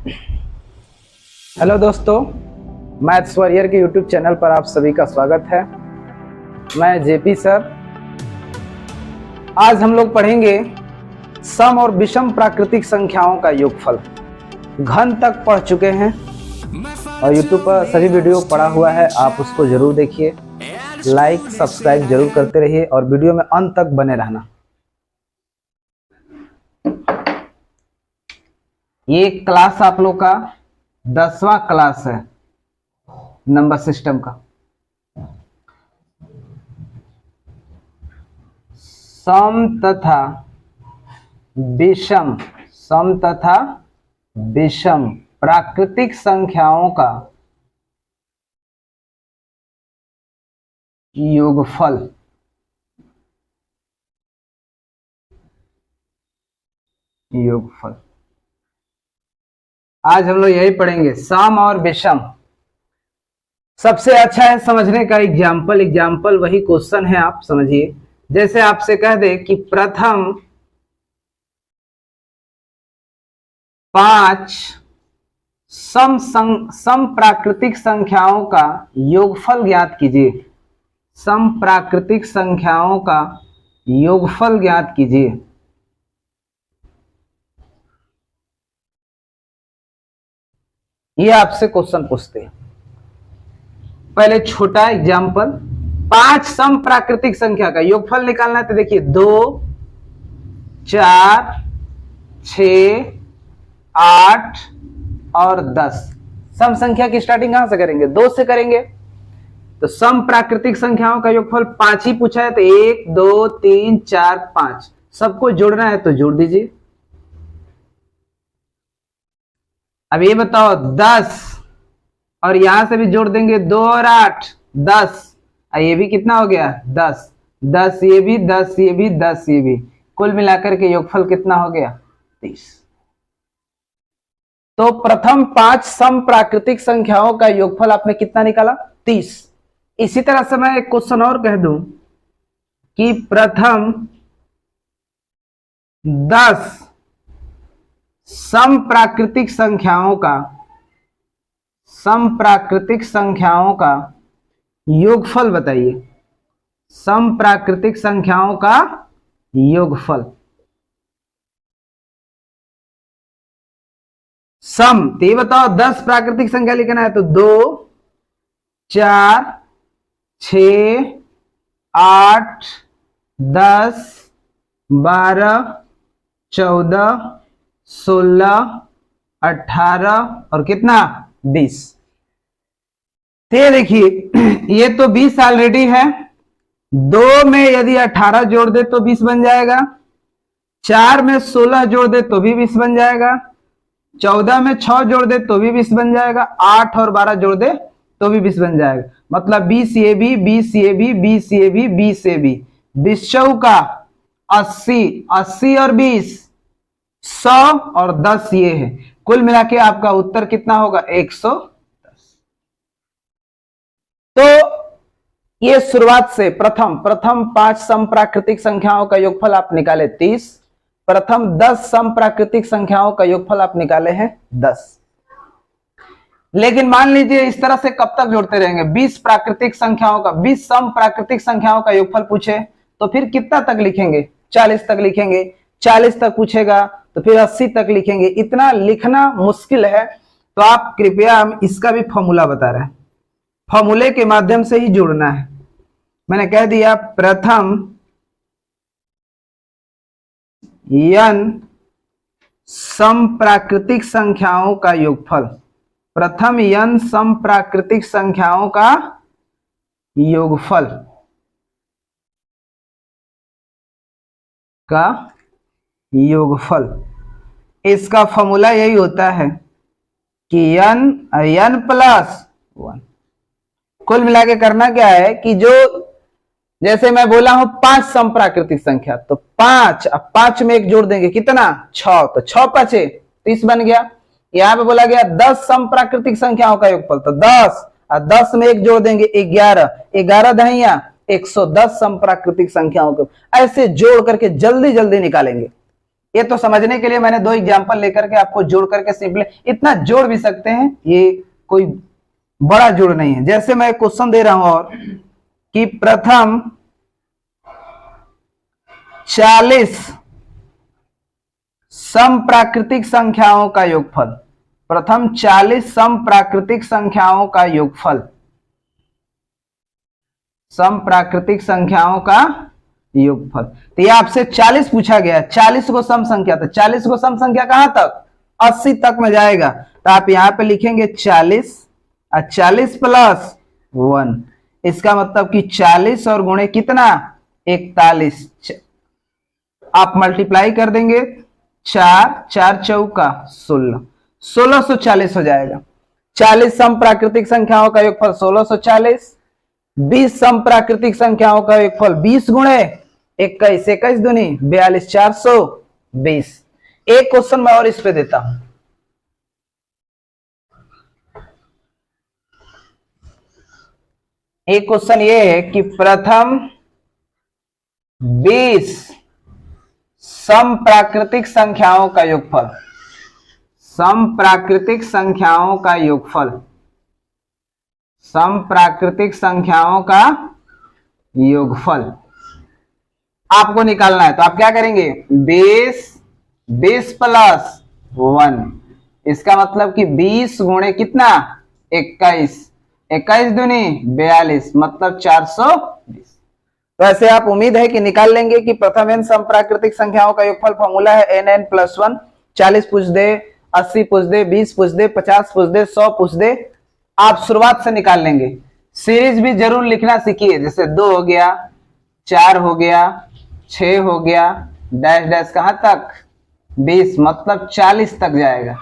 Hello दोस्तों, maths warrior के YouTube channel पर आप सभी का स्वागत है। मैं जेपी सर। आज हम लोग पढ़ेंगे सम और विषम प्राकृतिक संख्याओं का योगफल। घन तक पढ़ चुके हैं और यूट्यूब पर सभी वीडियो पड़ा हुआ है, आप उसको जरूर देखिए। लाइक सब्सक्राइब जरूर करते रहिए और वीडियो में अंत तक बने रहना। ये क्लास आप लोग का 10वां क्लास है नंबर सिस्टम का। सम तथा विषम प्राकृतिक संख्याओं का योगफल। आज हम लोग यही पढ़ेंगे, सम और विषम। सबसे अच्छा है समझने का एग्जाम्पल वही क्वेश्चन है, आप समझिए। जैसे आपसे कह दे कि प्रथम 5 सम प्राकृतिक संख्याओं का योगफल ज्ञात कीजिए। सम प्राकृतिक संख्याओं का योगफल ज्ञात कीजिए। ये आपसे क्वेश्चन पूछते हैं। पहले छोटा एग्जाम्पल, 5 सम प्राकृतिक संख्या का योगफल निकालना है। तो देखिए 2, 4, 6, 8 और 10। सम संख्या की स्टार्टिंग कहां से करेंगे? 2 से करेंगे। तो सम प्राकृतिक संख्याओं का योगफल 5 ही पूछा है, तो 1, 2, 3, 4, 5 सबको जोड़ना है तो जोड़ दीजिए। अब ये बताओ 10 और यहां से भी जोड़ देंगे, 2 और 8 10। ये भी कितना हो गया? 10 10 ये भी 10 ये भी 10 ये भी, कुल मिलाकर के योगफल कितना हो गया? 30। तो प्रथम 5 सम प्राकृतिक संख्याओं का योगफल आपने कितना निकाला? 30। इसी तरह से मैं एक क्वेश्चन और कह दूं कि प्रथम 10 सम प्राकृतिक संख्याओं का योगफल बताइए। सम प्राकृतिक संख्याओं का योगफल। सम तो ये बताओ, 10 प्राकृतिक संख्या लिखना है तो 2, 4, 6, 8, 10, 12, 14, 16, 18 और कितना? 20। ये देखिए, ये तो 20 ऑलरेडी है। 2 में यदि 18 जोड़ दे तो 20 बन जाएगा। 4 में 16 जोड़ दे तो भी 20 बन जाएगा। 14 में 6 जोड़ दे तो भी 20 बन जाएगा। 8 और 12 जोड़ दे तो भी 20 बन जाएगा। मतलब 20 ये भी, 20 ये भी, 20 ये भी, 20 ये भी, 20 का 80, 80 और 20 100 और 10 ये है। कुल मिला के आपका उत्तर कितना होगा? 110। तो ये शुरुआत से प्रथम 5 सम प्राकृतिक संख्याओं का योगफल आप निकाले 30। प्रथम 10 सम प्राकृतिक संख्याओं का योगफल आप निकाले हैं 10। लेकिन मान लीजिए इस तरह से कब तक जोड़ते रहेंगे? 20 सम प्राकृतिक संख्याओं का योगफल पूछे तो फिर कितना तक लिखेंगे? 40 तक लिखेंगे। 40 तक पूछेगा तो फिर 80 तक लिखेंगे। इतना लिखना मुश्किल है, तो आप कृपया, हम इसका भी फॉर्मूला बता रहे हैं, फॉर्मूले के माध्यम से ही जोड़ना है। मैंने कह दिया प्रथम n सम प्राकृतिक संख्याओं का योगफल। प्रथम n सम प्राकृतिक संख्याओं का योगफल इसका फॉर्मूला यही होता है कि n प्लस 1। कुल मिला के करना क्या है कि जो, जैसे मैं बोला हूं 5 सम प्राकृतिक संख्या, तो 5, अब 5 में 1 जोड़ देंगे, कितना? 6, तो 6 5 30 बन गया। यहां पे बोला गया 10 सम प्राकृतिक संख्याओं का योगफल, तो 10 और 10 में 1 जोड़ देंगे 11, 11 दहिया 110 सम प्राकृतिक संख्याओं को। ऐसे जोड़ करके जल्दी जल्दी निकालेंगे। ये तो समझने के लिए मैंने 2 एग्जांपल लेकर के आपको जोड़ करके सिंपली, इतना जोड़ भी सकते हैं, ये कोई बड़ा जोड़ नहीं है। जैसे मैं क्वेश्चन दे रहा हूं और कि प्रथम 40 समप्राकृतिक संख्याओं का योगफल, प्रथम 40 समप्राकृतिक संख्याओं का योगफल, समप्राकृतिक संख्याओं का योगफल। तो ये आपसे 40 पूछा गया, 40 को सम संख्या, तो 40 को सम संख्या कहां तक, 80 तक में जाएगा। तो आप यहां पे लिखेंगे 40 और 40 प्लस 1, इसका मतलब कि 40 और गुणे कितना 41, आप मल्टीप्लाई कर देंगे, 4 4 चौका 16, 1640 हो जाएगा। 40 सम प्राकृतिक संख्याओं का योगफल 1640, 20 सम प्राकृतिक संख्याओं का योगफल 20 गुणे 21, 21 दूनी 42, 420। एक क्वेश्चन मैं और इस पे देता हूं, एक क्वेश्चन ये है कि प्रथम 20 सम प्राकृतिक संख्याओं का योगफल, सम प्राकृतिक संख्याओं का योगफल, सम प्राकृतिक संख्याओं का योगफल आपको निकालना है। तो आप क्या करेंगे, 20 प्लस 1, इसका मतलब कि 20 गुणे कितना 21, 21 दूनी 42, मतलब 420। तो ऐसे आप उम्मीद है कि निकाल लेंगे कि प्रथम n सम प्राकृतिक संख्याओं का योगफल फॉर्मूला है nn प्लस 1। 40 पूछ दे, 80 पूछ दे, 20 पूछ दे, 50 पूछ दे, 100 पूछ दे, आप शुरुआत से निकाल लेंगे। सीरीज भी जरूर लिखना सीखिए, जैसे 2 हो गया, 4 हो गया, 6 हो गया, डैश डैश कहां तक 20, मतलब 40 तक जाएगा।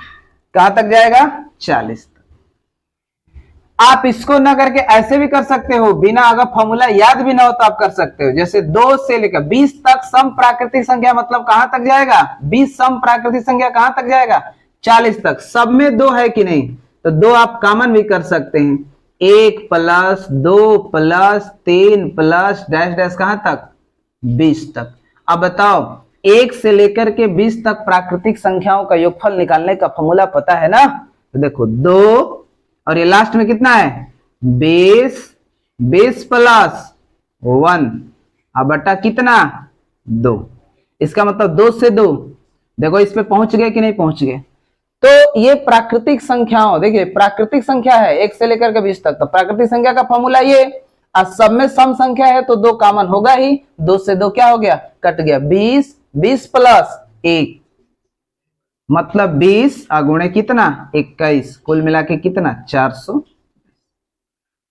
कहां तक जाएगा 40 तक। आप इसको ना करके ऐसे भी कर सकते हो, बिना अगर फॉर्मूला याद भी ना हो तो आप कर सकते हो। जैसे 2 से लेकर 20 तक सम प्राकृतिक संख्या, मतलब कहां तक जाएगा 20 सम प्राकृतिक संख्या कहां तक जाएगा 40 तक। सब में 2 है कि नहीं, तो 2 आप कॉमन भी कर सकते हैं, 1 plus 2 plus 3 plus dash dash कहां तक 20 तक। अब बताओ 1 से लेकर के 20 तक प्राकृतिक संख्याओं का योगफल निकालने का फॉर्मूला पता है ना। तो देखो 2 और ये लास्ट में कितना है 20, 20 प्लस 1 अब बटा कितना 2, इसका मतलब 2 से 2, देखो इस पे पहुंच गए कि नहीं पहुंच गए। तो ये प्राकृतिक संख्याओं, देखिए प्राकृतिक संख्या है 1 से लेकर के 20 तक, तो प्राकृतिक संख्या का फॉर्मूला ये, और सब में सम संख्या है तो 2 कॉमन होगा ही, 2 से 2 क्या हो गया कट गया, 20, 20 प्लस 1 मतलब 20 गुणे कितना 21, कुल मिला के कितना 400।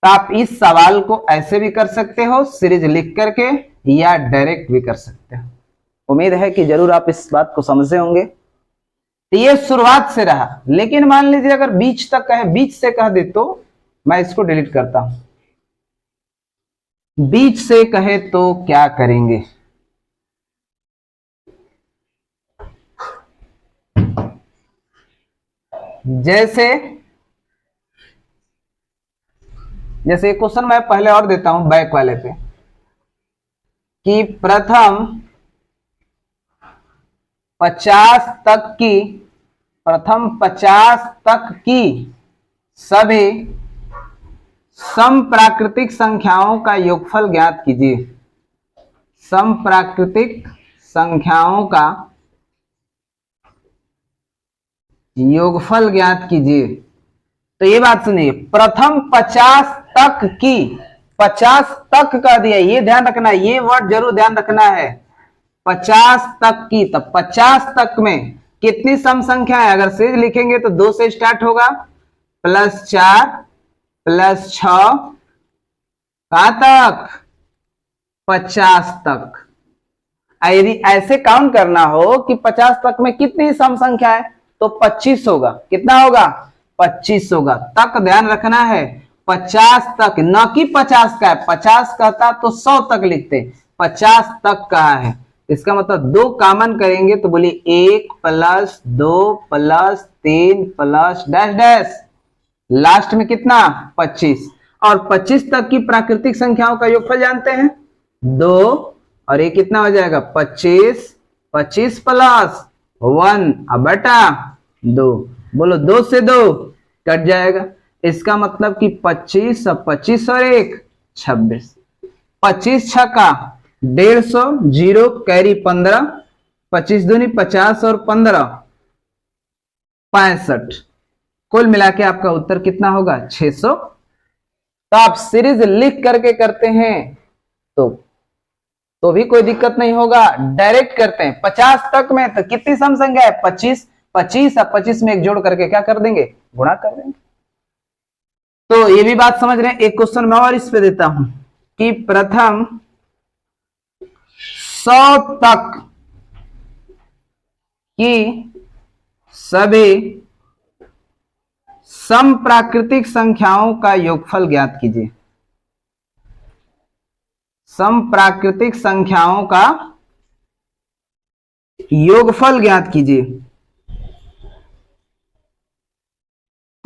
तो आप इस सवाल को ऐसे भी कर सकते हो सीरीज लिख करके, या डायरेक्ट भी कर सकते हो। उम्मीद है कि जरूर आप इस बात को समझे होंगे। तो ये शुरुआत से रहा, लेकिन मान लीजिए अगर बीच तक कहे, बीच से कह दे तो मैं इसको डिलीट करता हूं। बीच से कहे तो क्या करेंगे, जैसे क्वेश्चन मैं पहले और देता हूं बैक वाले पे, कि प्रथम 50 तक की सभी सम प्राकृतिक संख्याओं का योगफल ज्ञात कीजिए। सम प्राकृतिक संख्याओं का योगफल ज्ञात कीजिए। तो ये बात सुनिए, प्रथम 50 तक की, 50 तक कह दिया, ये ध्यान रखना, ये वर्ड जरूर ध्यान रखना है, 50 तक की। तब 50 तक में कितनी सम संख्या है, अगर सीरीज लिखेंगे तो 2 से स्टार्ट होगा, प्लस 4 प्लस 6 कहां तक 50 तक। यदि ऐसे काउंट करना हो कि 50 तक में कितनी सम संख्या है तो 25 होगा। कितना होगा 25 होगा। तक ध्यान रखना है, 50 तक, न कि 50 का है, 50 कहता तो 100 तक लिखते, 50 तक कहा है। इसका मतलब 2 कॉमन करेंगे तो बोलिए 1 plus 2 plus 3 plus dash dash, last में कितना 25। और 25 तक की प्राकृतिक संख्याओं का योगफल जानते हैं 2, और ये कितना हो जाएगा 25, 25 प्लस 1 अब बटा 2, बोलो 2 से 2 कट जाएगा। इसका मतलब कि 25 अब 25 और 1 26, 25 छक्का 150, 0 कैरी 15, 25 दूनी 50 और 15 65, कुल मिला के आपका उत्तर कितना होगा 600। तो आप सीरीज लिख करके करते हैं तो भी कोई दिक्कत नहीं होगा, डायरेक्ट करते हैं 50 तक में तो कितनी सम संख्या है 25, 25 अब 25 में एक जोड़ करके क्या कर देंगे गुणा कर देंगे। तो ये भी बात समझ रहे हैं। एक क्वेश्चन मैं और इस पे देता हूं कि प्रथम 100 तक की सभी समप्राकृतिक संख्याओं का योगफल ज्ञात कीजिए। समप्राकृतिक संख्याओं का योगफल ज्ञात कीजिए।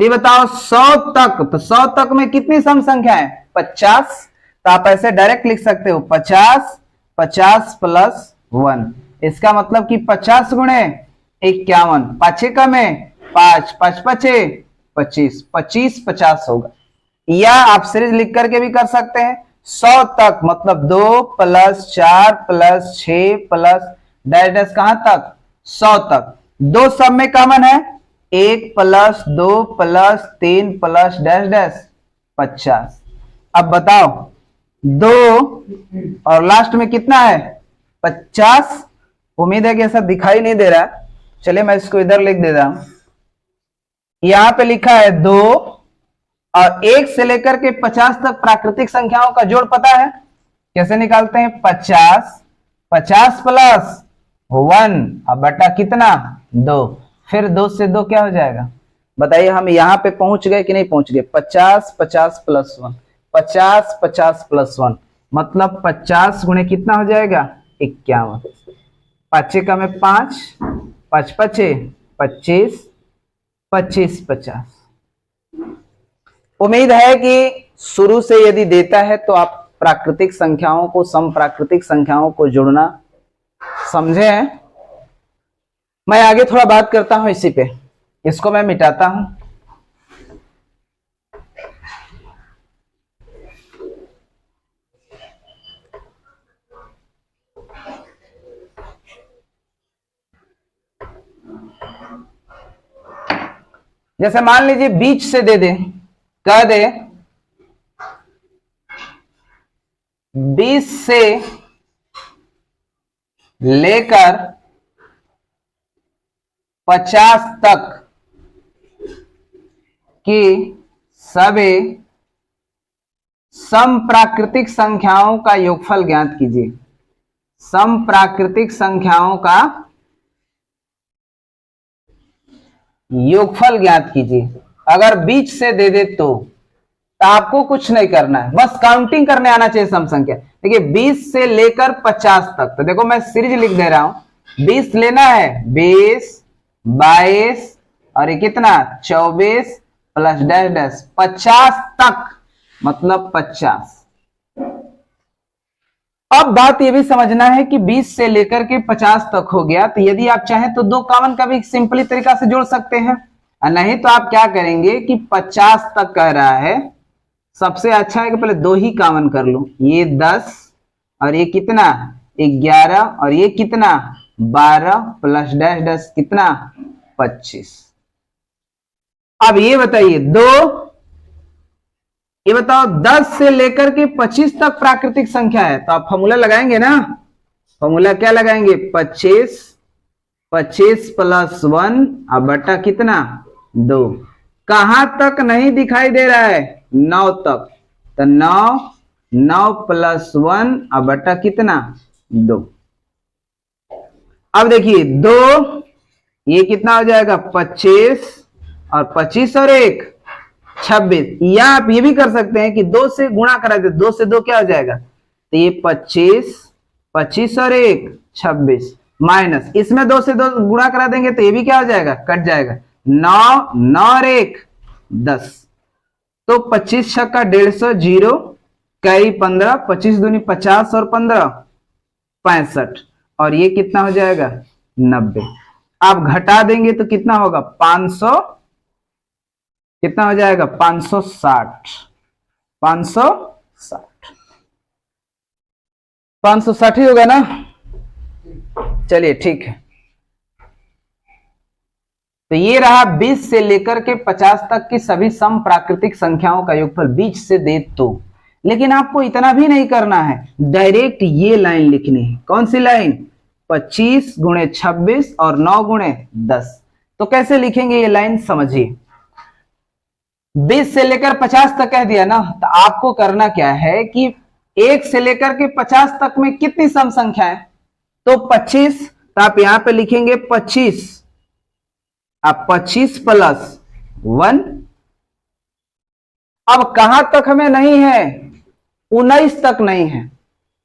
ये बताओ 100 तक, तो 100 तक में कितनी सम संख्या है 50, तो आप ऐसे डायरेक्ट लिख सकते हो 50, 50 प्लस 1, इसका मतलब कि 50 गुणे 51, पाछे का में 5, 5 पचे 25, 25 50 होगा। या आप सीरीज लिख करके भी कर सकते हैं 100 तक मतलब 2 plus 4 plus 6 plus dash dash कहां तक 100 तक, दो सब में कॉमन है 1 plus 2 plus 3 plus dash dash 50। अब बताओ 2 और लास्ट में कितना है 50। उम्मीद है कि ऐसा दिखाई नहीं दे रहा, चलिए मैं इसको इधर लिख देता हूं। यहां पे लिखा है 2 और 1 से लेकर के 50 तक प्राकृतिक संख्याओं का जोड़ पता है, कैसे निकालते हैं 50, 50 प्लस 1 अब बटा कितना 2, फिर 2 से 2 क्या हो जाएगा बताइए, हम यहां पे पहुंच गए कि नहीं पहुंच गए। 50, 50 प्लस 1, 50, 50 प्लस 1 मतलब 50 गुणे कितना हो जाएगा 51, पांचे का में 5, 5 पचे 25, 25 50। उम्मीद है कि शुरू से यदि देता है तो आप प्राकृतिक संख्याओं को समप्राकृतिक संख्याओं को जोड़ना समझे हैं। मैं आगे थोड़ा बात करता हूं इसी पे, इसको मैं मिटाता हूं। जैसे मान लीजिए बीच से दे दे, कह दे 20 से लेकर 50 तक की सभी समप्राकृतिक संख्याओं का योगफल ज्ञात कीजिए। समप्राकृतिक संख्याओं का योगफल ज्ञात कीजिए। अगर बीच से दे दे तो आपको कुछ नहीं करना है, बस काउंटिंग करने आना चाहिए सम संख्या। देखिए 20 से लेकर 50 तक, तो देखो मैं सीरीज लिख दे रहा हूं। 20 लेना है 20, 22 और ये कितना 24 प्लस डैश डैश 50 तक मतलब 50। अब बात ये भी समझना है कि 20 से लेकर के 50 तक हो गया, तो यदि आप चाहें तो दो कॉमन का भी सिंपली तरीका से जोड़ सकते हैं, और नहीं तो आप क्या करेंगे कि 50 तक कह रहा है, सबसे अच्छा है कि पहले दो ही कॉमन कर लो। ये 10 और ये कितना 11 और ये कितना 12 प्लस डैश डैश कितना 25। अब ये बताइए ये बताओ 10 से लेकर के 25 तक प्राकृतिक संख्या है, तो आप फॉर्मूला लगाएंगे ना। फॉर्मूला क्या लगाएंगे 25, 25 प्लस 1 अब बटा कितना 2। कहां तक नहीं दिखाई दे रहा है 9 तक, तो 9 प्लस 1 अब बटा कितना 2। अब देखिए 2 ये कितना हो जाएगा 25 और 25 और 1 26। या आप ये भी कर सकते हैं कि 2 से गुणा करा दे, 2 से 2 क्या हो जाएगा, तो ये 25, 25 और 1 26 माइनस इसमें 2 से 2 गुणा करा देंगे तो ये भी क्या हो जाएगा कट जाएगा 9 और 1 10। तो 25 छक्का 150 0 कैरी 15, 25 दूनी 50 और 15 65 और ये कितना हो जाएगा 90। आप घटा देंगे तो कितना होगा 500, कितना हो जाएगा 560, 560, 560 ही होगा ना। चलिए ठीक है, तो ये रहा 20 से लेकर के 50 तक की सभी सम प्राकृतिक संख्याओं का योगफल बीच से दे तो। लेकिन आपको इतना भी नहीं करना है, डायरेक्ट ये लाइन लिखनी है। कौन सी लाइन? 25 गुणे 26 और 9 गुणे 10। तो कैसे लिखेंगे ये लाइन, समझिए। 20 से लेकर 50 तक कह दिया ना, तो आपको करना क्या है कि 1 से लेकर के 50 तक में कितनी सम संख्या है? तो 25, तो आप यहां पे लिखेंगे 25, अब 25 प्लस 1। अब कहां तक हमें नहीं है? 19 तक नहीं है।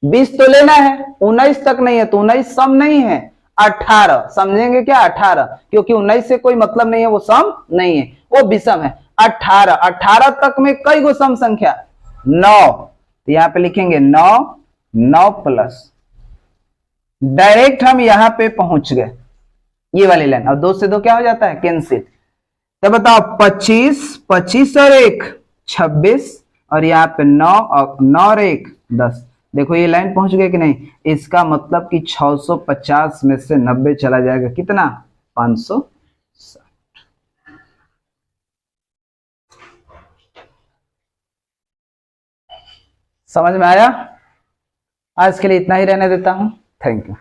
20 तो लेना है, 19 तक नहीं है, तो 19 सम नहीं है। 18 समझेंगे क्या? 18, क्योंकि 19 से कोई मतलब नहीं है, वो सम नहीं है, वो विषम है। 18, 18 तक में कई गो सम संख्या? 9, तो यहां पे लिखेंगे 9, 9 प्लस, डायरेक्ट हम यहां पे पहुंच गए, ये वाली लाइन। और 2 से 2 क्या हो जाता है? कैंसिल। तो बताओ 25, 25 और 1 26, और यहाँ पे 9 और 9 और 1 10। देखो ये लाइन पहुंच गई कि नहीं? इसका मतलब कि 650 में से 90 चला जाएगा, कितना? 560। समझ में आया? आज के लिए इतना ही रहने देता हूं। Thank you.